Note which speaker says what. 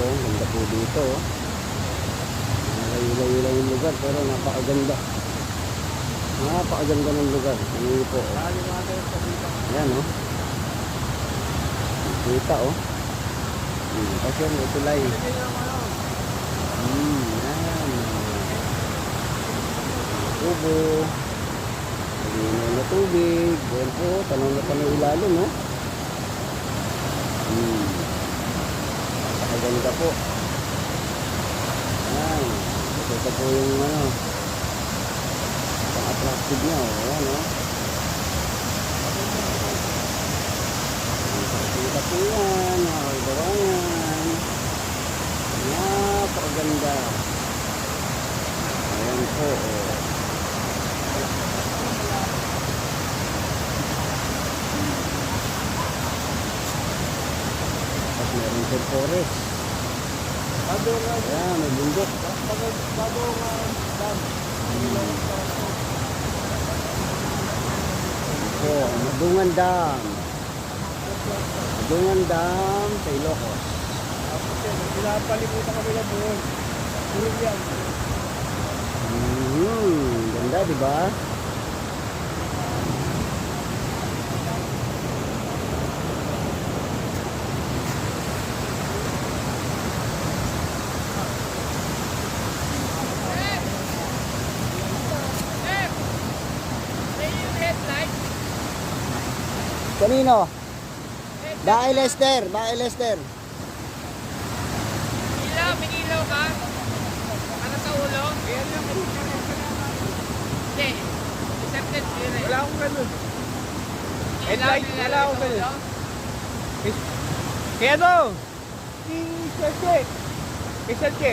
Speaker 1: Ganda po dito. Nakakailaw-ilaw yung lugar pero napakaganda. Napakaganda ng lugar. Ano po? Ayan o. Kita o. Kasi may tulay. Ayan. Tubo. Pagino na tubig. Ayan po. Tanong na tanong ilalim o. Napakaganda po. Ayan. Ito po yung ano. Pang-attractive niya o. Ayan o. Kita po yan. Nakakagawangan. Napakaganda. Ayan po o. Tapos meron po forest. Ayan, may bundok. Po, Madungan Dam. Madungan Dam sa Ilocos.
Speaker 2: Pinapalimutan kami ng buhon. Puro yan.
Speaker 1: Ganda, di ba? Kanino? Bahay Lester, Bahay Lester.
Speaker 3: Ilaw, may ilaw ka? Ano sa ulo? Hindi. Accepted zero.
Speaker 2: Wala akong ganun.
Speaker 3: Ilaw,
Speaker 2: Headlight,
Speaker 3: nilalagay
Speaker 2: wala akong
Speaker 3: sa
Speaker 2: ganun.
Speaker 3: ulo?
Speaker 2: Kaya ano? Si Serge. Kay Serge.